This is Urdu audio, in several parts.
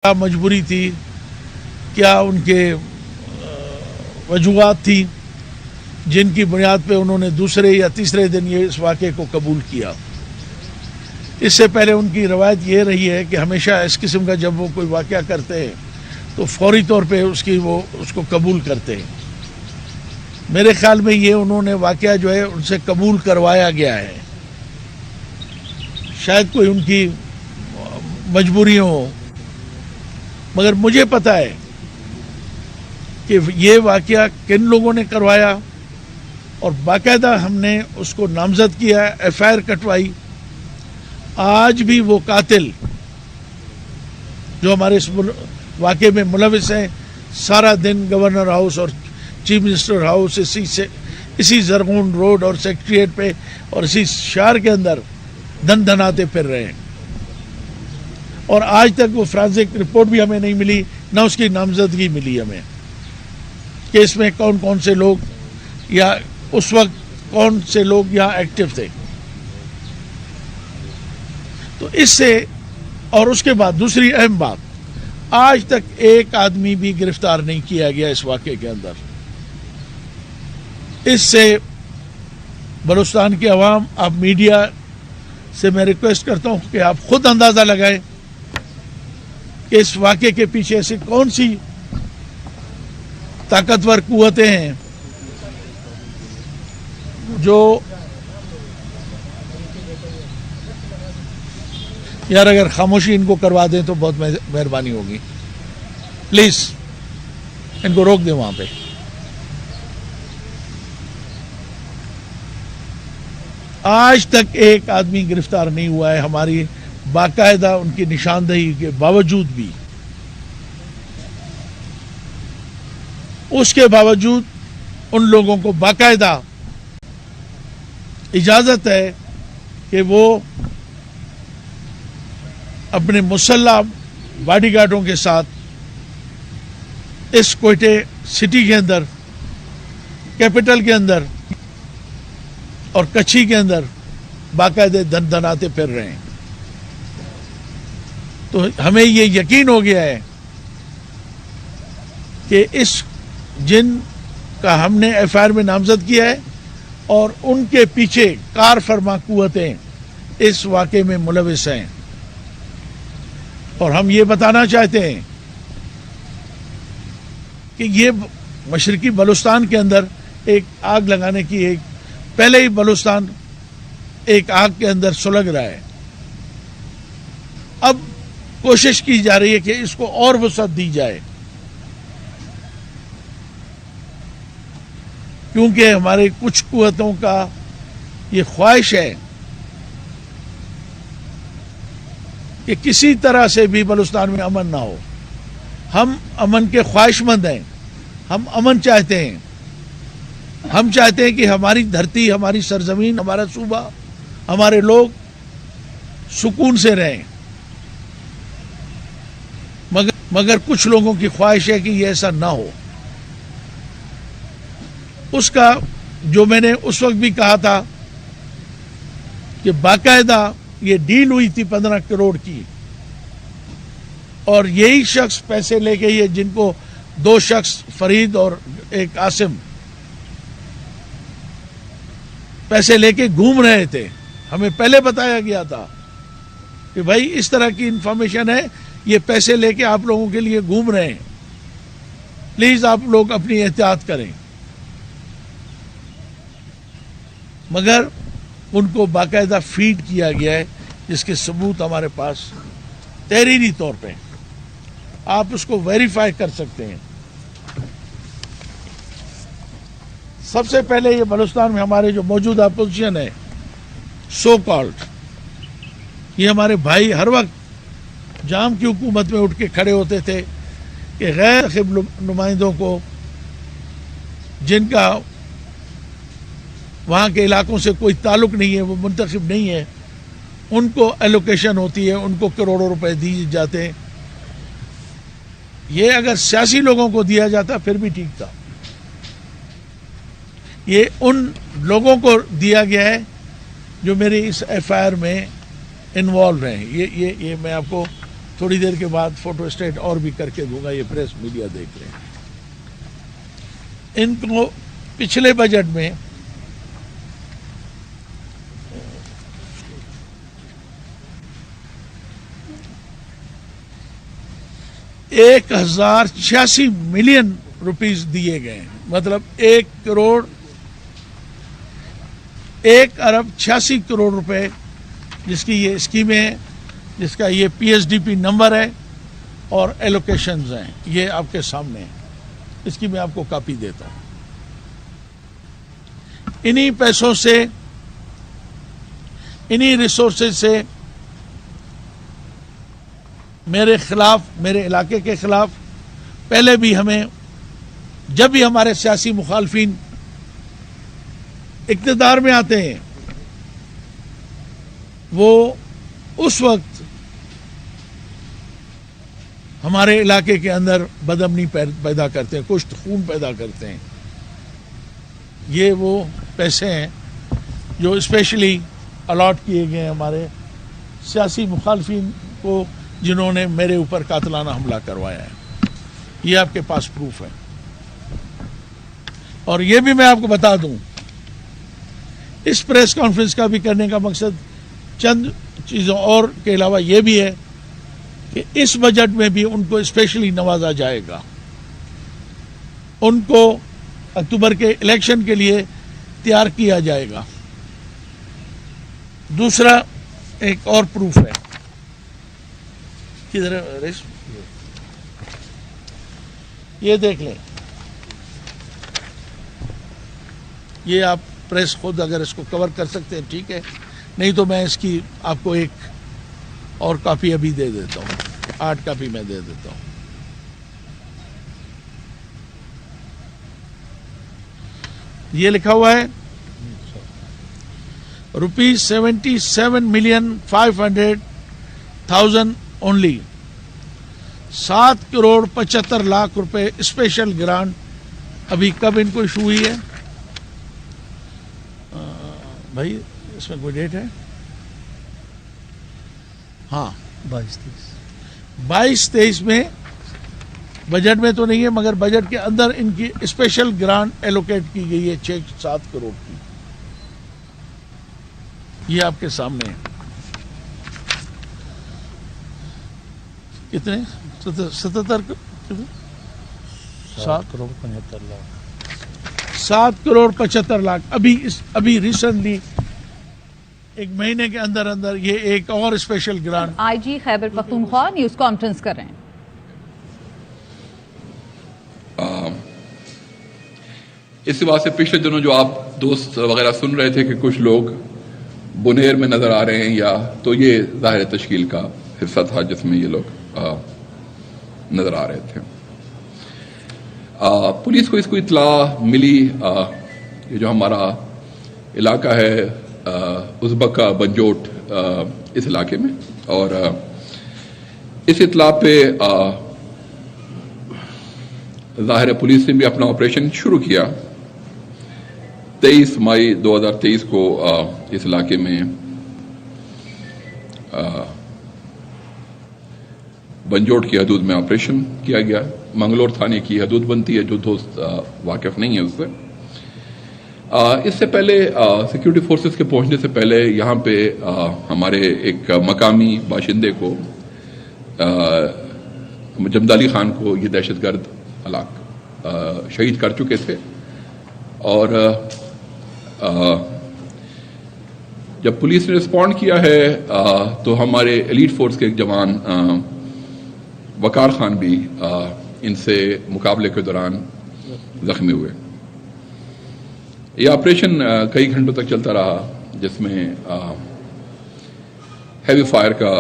کیا مجبوری تھی، کیا ان کے وجوہات تھی جن کی بنیاد پہ انہوں نے دوسرے یا تیسرے دن یہ اس واقعے کو قبول کیا. اس سے پہلے ان کی روایت یہ رہی ہے کہ ہمیشہ اس قسم کا جب وہ کوئی واقعہ کرتے ہیں تو فوری طور پہ اس کو قبول کرتے ہیں. میرے خیال میں یہ انہوں نے واقعہ جو ہے ان سے قبول کروایا گیا ہے. شاید کوئی ان کی مجبوری ہو، مگر مجھے پتہ ہے کہ یہ واقعہ کن لوگوں نے کروایا، اور باقاعدہ ہم نے اس کو نامزد کیا، ایف آئی آر کٹوائی. آج بھی وہ قاتل جو ہمارے اس واقعے میں ملوث ہیں سارا دن گورنر ہاؤس اور چیف منسٹر ہاؤس اسی زرغون روڈ اور سیکریٹریٹ پہ اور اسی شہر کے اندر دن دھناتے پھر رہے ہیں، اور آج تک وہ فرانسک رپورٹ بھی ہمیں نہیں ملی، نہ اس کی نامزدگی ملی ہمیں کہ اس میں کون کون سے لوگ یا اس وقت کون سے لوگ یہاں ایکٹیو تھے. تو اس سے اور اس کے بعد دوسری اہم بات، آج تک ایک آدمی بھی گرفتار نہیں کیا گیا اس واقعے کے اندر. اس سے بلوچستان کے عوام، آپ میڈیا سے میں ریکویسٹ کرتا ہوں کہ آپ خود اندازہ لگائیں کہ اس واقعے کے پیچھے ایسی کون سی طاقتور قوتیں ہیں جو یار اگر خاموشی ان کو کروا دیں تو بہت مہربانی ہوگی. پلیز ان کو روک دیں وہاں پہ. آج تک ایک آدمی گرفتار نہیں ہوا ہے ہماری باقاعدہ ان کی نشاندہی کے باوجود بھی. اس کے باوجود ان لوگوں کو باقاعدہ اجازت ہے کہ وہ اپنے مسلح باڈی گارڈوں کے ساتھ اس کوئٹے سٹی کے اندر، کیپٹل کے اندر اور کچھی کے اندر باقاعدہ دن دناتے پھر رہے ہیں. تو ہمیں یہ یقین ہو گیا ہے کہ اس جن کا ہم نے ایف آئی آر میں نامزد کیا ہے اور ان کے پیچھے کار فرما قوتیں اس واقعے میں ملوث ہیں. اور ہم یہ بتانا چاہتے ہیں کہ یہ مشرقی بلوچستان کے اندر ایک آگ لگانے کی پہلے ہی بلوچستان ایک آگ کے اندر سلگ رہا ہے. اب کوشش کی جا رہی ہے کہ اس کو اور وسعت دی جائے، کیونکہ ہمارے کچھ قوتوں کا یہ خواہش ہے کہ کسی طرح سے بھی بلوچستان میں امن نہ ہو. ہم امن کے خواہش مند ہیں، ہم امن چاہتے ہیں. ہم چاہتے ہیں کہ ہماری دھرتی، ہماری سرزمین، ہمارا صوبہ، ہمارے لوگ سکون سے رہیں. مگر کچھ لوگوں کی خواہش ہے کہ یہ ایسا نہ ہو. اس کا جو میں نے اس وقت بھی کہا تھا کہ باقاعدہ یہ ڈیل ہوئی تھی 15 کروڑ کی، اور یہی شخص پیسے لے کے، یہ جن کو 2 شخص فرید اور ایک عاصم پیسے لے کے گھوم رہے تھے. ہمیں پہلے بتایا گیا تھا کہ بھائی اس طرح کی انفارمیشن ہے، یہ پیسے لے کے آپ لوگوں کے لیے گھوم رہے ہیں، پلیز آپ لوگ اپنی احتیاط کریں. مگر ان کو باقاعدہ فیڈ کیا گیا ہے، جس کے ثبوت ہمارے پاس تحریری طور پہ، آپ اس کو ویریفائی کر سکتے ہیں. سب سے پہلے یہ بلوچستان میں ہمارے جو موجودہ اپوزیشن ہے سو کالڈ، یہ ہمارے بھائی ہر وقت جام کی حکومت میں اٹھ کے کھڑے ہوتے تھے کہ غیر منتخب نمائندوں کو، جن کا وہاں کے علاقوں سے کوئی تعلق نہیں ہے، وہ منتخب نہیں ہے، ان کو ایلوکیشن ہوتی ہے، ان کو کروڑوں روپے دیے جاتے ہیں. یہ اگر سیاسی لوگوں کو دیا جاتا پھر بھی ٹھیک تھا. یہ ان لوگوں کو دیا گیا ہے جو میری اس ایف آئی آر میں انوالو ہیں. یہ میں آپ کو تھوڑی دیر کے بعد فوٹو اسٹیٹ اور بھی کر کے دوں گا, یہ پریس میڈیا دیکھ رہے ہیں. ان کو پچھلے بجٹ میں $1,086 ملین دیے گئے ہیں, مطلب 1,86,00,000,000 روپے جس کی یہ اسکیمیں ہیں, جس کا یہ PSDP نمبر ہے اور ایلوکیشنز ہیں, یہ آپ کے سامنے ہیں. اس کی میں آپ کو کاپی دیتا ہوں. انہی پیسوں سے, انہی ریسورسز سے میرے خلاف, میرے علاقے کے خلاف پہلے بھی ہمیں, جب بھی ہمارے سیاسی مخالفین اقتدار میں آتے ہیں وہ اس وقت ہمارے علاقے کے اندر بدامنی پیدا کرتے ہیں, کشت خون پیدا کرتے ہیں. یہ وہ پیسے ہیں جو اسپیشلی الاٹ کیے گئے ہیں ہمارے سیاسی مخالفین کو, جنہوں نے میرے اوپر قاتلانہ حملہ کروایا ہے. یہ آپ کے پاس پروف ہے. اور یہ بھی میں آپ کو بتا دوں, اس پریس کانفرنس کا بھی کرنے کا مقصد چند چیزوں اور کے علاوہ یہ بھی ہے کہ اس بجٹ میں بھی ان کو اسپیشلی نوازا جائے گا. ان کو اکتوبر کے الیکشن کے لیے تیار کیا جائے گا. دوسرا ایک اور پروف ہے, کدھر ہے, یہ دیکھ لیں. یہ آپ پریس خود اگر اس کو کور کر سکتے ہیں ٹھیک ہے, نہیں تو میں اس کی آپ کو ایک اور کاپی ابھی دے دیتا ہوں, 8 کاپی میں دے دیتا ہوں. یہ لکھا ہوا ہے ₹77,500,000 اونلی, 7,75,00,000 روپے اسپیشل گرانٹ. ابھی کب ان کو ایشو ہوئی ہے بھائی, اس میں کوئی ڈیٹ ہے؟ ہاں 22-23 میں. بجٹ میں تو نہیں ہے مگر بجٹ کے اندر ان کی اسپیشل گرانٹ ایلوکیٹ کی گئی ہے 6-7 کروڑ کی. یہ آپ کے سامنے ہے. کتنے 77 7,75,00,000. ابھی ریسنٹلی ایک مہینے کے اندر یہ ایک اور special grant. IG Khyber Pakhtunkhwa news conference کر رہے ہیں. اس بات سے پچھلے دنوں جو آپ دوست وغیرہ سن رہے تھے کہ کچھ لوگ بنیر میں نظر آ رہے ہیں, یا تو یہ ظاہر تشکیل کا حصہ تھا جس میں یہ لوگ نظر آ رہے تھے. پولیس کو اس کو اطلاع ملی, یہ جو ہمارا علاقہ ہے ازبکا بنجوٹ اس علاقے میں, اور اس اطلاع پہ ظاہر پولیس نے بھی اپنا آپریشن شروع کیا. 23 مئی 2023 کو اس علاقے میں بنجوٹ کی حدود میں آپریشن کیا گیا. منگلور تھانے کی حدود بنتی ہے, جو دوست واقف نہیں ہے اس سے. اس سے پہلے سیکیورٹی فورسز کے پہنچنے سے پہلے یہاں پہ ہمارے ایک مقامی باشندے کو, جمد علی خان کو, یہ دہشت گرد ہلاک شہید کر چکے تھے. اور جب پولیس نے رسپونڈ کیا ہے تو ہمارے ایلیٹ فورس کے ایک جوان وقار خان بھی ان سے مقابلے کے دوران زخمی ہوئے. یہ آپریشن کئی گھنٹوں تک چلتا رہا, جس میں ہیوی فائر کا,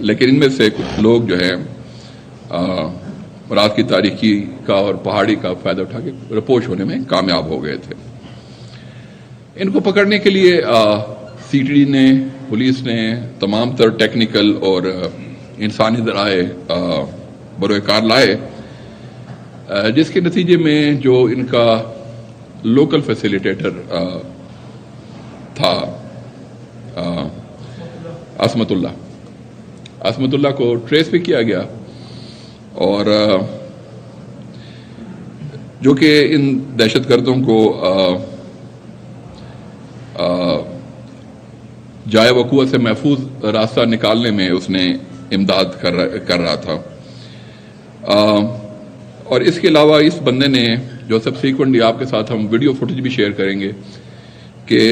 لیکن ان میں سے کچھ لوگ جو ہے رات کی تاریکی کا اور پہاڑی کا فائدہ اٹھا کے رپوش ہونے میں کامیاب ہو گئے تھے. ان کو پکڑنے کے لیے CTD نے, پولیس نے تمام تر ٹیکنیکل اور انسانی ذرائع بروئے کار لائے, جس کے نتیجے میں جو ان کا لوکل فیسیلیٹیٹر تھا عصمت اللہ, عصمت اللہ کو ٹریس بھی کیا گیا اور جو کہ ان دہشت گردوں کو جائے وقوع سے محفوظ راستہ نکالنے میں اس نے امداد کر رہا تھا. اور اس کے علاوہ اس بندے نے جو سبسیکوینٹلی آپ کے ساتھ ہم ویڈیو فوٹیج بھی شیئر کریں گے کہ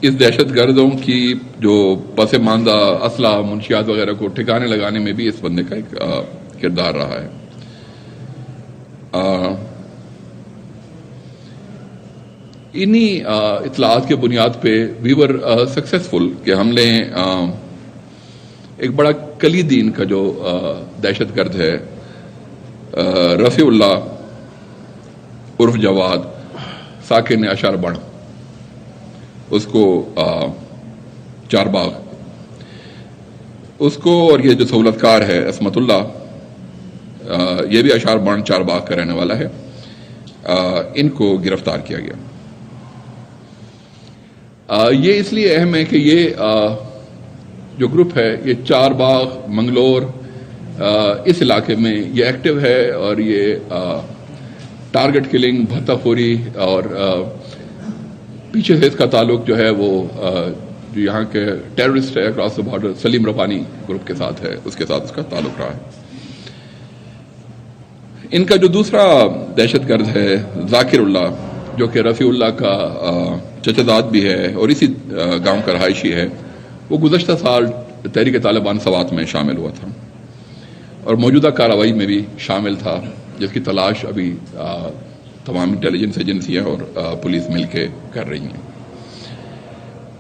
اس دہشت گردوں کی جو پس ماندہ اسلحہ منشیات وغیرہ کو ٹھکانے لگانے میں بھی اس بندے کا ایک کردار رہا ہے. انہی اطلاعات کے بنیاد پہ وی ور سکسیسفل کہ ہم نے ایک بڑا کلیدی ان کا جو دہشت گرد ہے رفیع اللہ عرف جواد ساکن اشار بڑھ، اس کو چار باغ، اس کو اور یہ جو سہولت کار ہے عصمت اللہ یہ بھی اشار بڑھ چار باغ کا رہنے والا ہے، ان کو گرفتار کیا گیا. یہ اس لیے اہم ہے کہ یہ جو گروپ ہے یہ چار باغ منگلور اس علاقے میں یہ ایکٹیو ہے اور یہ ٹارگٹ کلنگ بھتہ خوری اور پیچھے سے اس کا تعلق جو ہے وہ جو یہاں کے ٹیررسٹ ہے across the border Salim Rabbani group کے ساتھ ہے، اس کے ساتھ اس کا تعلق رہا ہے. ان کا جو دوسرا دہشت گرد ہے ذاکر اللہ جو کہ رفیع اللہ کا چچا بھی ہے اور اسی گاؤں کا رہائشی ہے، وہ گزشتہ سال تحریک طالبان سوات میں شامل ہوا تھا اور موجودہ کارروائی میں بھی شامل تھا، جس کی تلاش ابھی تمام انٹیلیجنس ایجنسیاں اور پولیس مل کے کر رہی ہیں.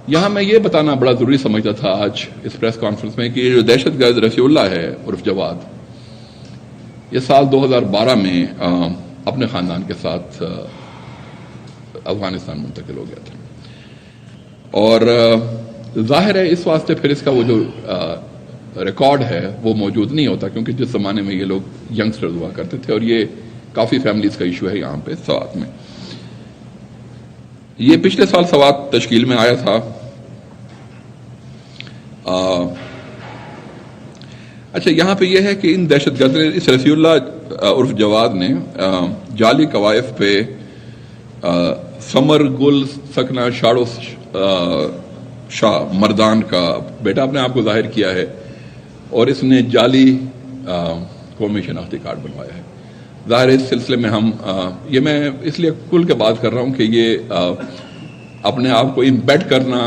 یہاں میں یہ بتانا بڑا ضروری سمجھتا تھا آج اس پریس کانفرنس میں کہ یہ جو دہشت گرد رفیع اللہ ہے عرف جواد، یہ سال 2012 میں اپنے خاندان کے ساتھ افغانستان منتقل ہو گیا تھا اور ظاہر ہے اس واسطے پھر اس کا وہ جو ریکارڈ ہے وہ موجود نہیں ہوتا، کیونکہ جس زمانے میں یہ لوگ ینگسٹرز ہوا کرتے تھے اور یہ کافی فیملیز کا ایشو ہے یہاں پہ سوات میں. یہ پچھلے سال سوات تشکیل میں آیا تھا. اچھا یہاں پہ یہ ہے کہ ان دہشت گرد نے اس رفیع اللہ عرف جواد نے جعلی قوائف پہ سمر گل سکنا شاڑو شاہ مردان کا بیٹا اپنے آپ کو ظاہر کیا ہے اور اس نے جعلی قومی شناختی کارڈ بنوایا ہے. ظاہر اس سلسلے میں ہم یہ میں اس لیے کھل کے بات کر رہا ہوں کہ یہ اپنے آپ کو امبیڈ کرنا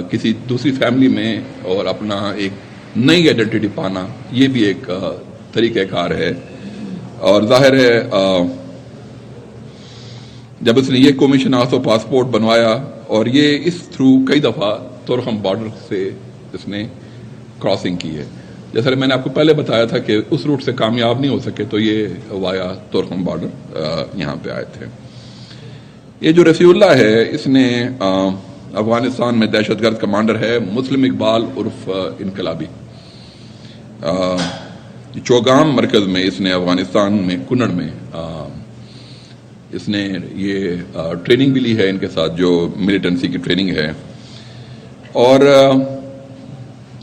کسی دوسری فیملی میں اور اپنا ایک نئی آئیڈینٹی پانا یہ بھی ایک طریقہ کار ہے. اور ظاہر ہے جب اس نے یہ قومی شناخت و پاسپورٹ بنوایا اور یہ اس تھرو کئی دفعہ تورخم بارڈر سے اس نے کراسنگ کی ہے. جیسا میں نے آپ کو پہلے بتایا تھا کہ اس روٹ سے کامیاب نہیں ہو سکے تو یہ وایا تورخم بارڈر یہاں پہ آئے تھے. یہ جو رفیع اللہ ہے اس نے افغانستان میں دہشت گرد کمانڈر ہے مسلم اقبال عرف انقلابی. چوگام مرکز میں اس نے افغانستان میں کنڑ میں اس نے یہ ٹریننگ بھی لی ہے ان کے ساتھ جو ملیٹنسی کی ٹریننگ ہے. اور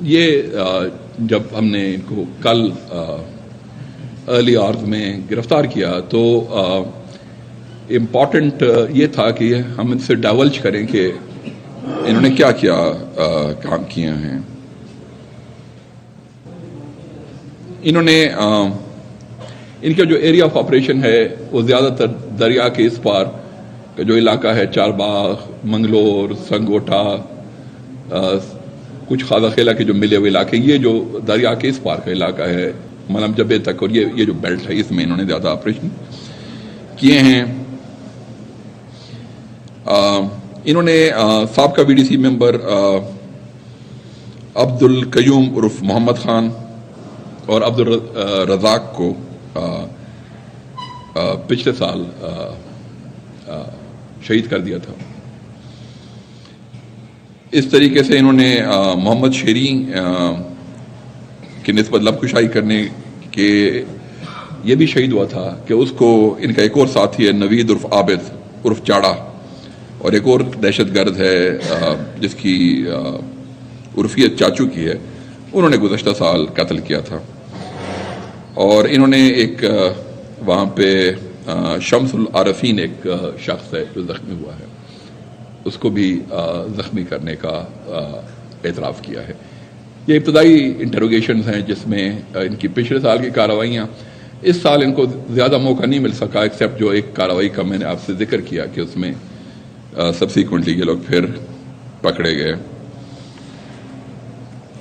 یہ جب ہم نے ان کو کل ارلی آورز میں گرفتار کیا تو امپورٹنٹ یہ تھا کہ ہم ان سے ڈائیولج کریں کہ انہوں نے کیا کیا کام کیے ہیں. انہوں نے ان کا جو ایریا آف آپریشن ہے وہ زیادہ تر دریا کے اس پار کا جو علاقہ ہے چار باغ منگلور سنگوٹا کچھ خاصا خیلہ کے جو ملے ہوئے علاقے یہ جو دریا کے اس پار کا علاقہ ہے ملم جبے تک اور یہ جو بیلٹ ہے اس میں انہوں نے زیادہ آپریشن کیے ہیں. انہوں نے سابقہ وی ڈی سی ممبر عبد القیوم عرف محمد خان اور عبد الرزاق کو پچھلے سال شہید کر دیا تھا. اس طریقے سے انہوں نے محمد شیرین کی نسبت لب کشائی کرنے کے یہ بھی شہید ہوا تھا کہ اس کو ان کا ایک اور ساتھی ہے نوید عرف عابد عرف چاڑا اور ایک اور دہشت گرد ہے جس کی عرفیت چاچو کی ہے، انہوں نے گزشتہ سال قتل کیا تھا. اور انہوں نے ایک وہاں پہ شمس العارفین ایک شخص ہے جو زخمی ہوا ہے، اس کو بھی زخمی کرنے کا اعتراف کیا ہے. یہ ابتدائی انٹروگیشنز ہیں جس میں ان کی پچھلے سال کی کارروائیاں، اس سال ان کو زیادہ موقع نہیں مل سکا ایکسیپٹ جو ایک کارروائی کا میں نے آپ سے ذکر کیا کہ اس میں سبسیکوینٹلی یہ لوگ پھر پکڑے گئے.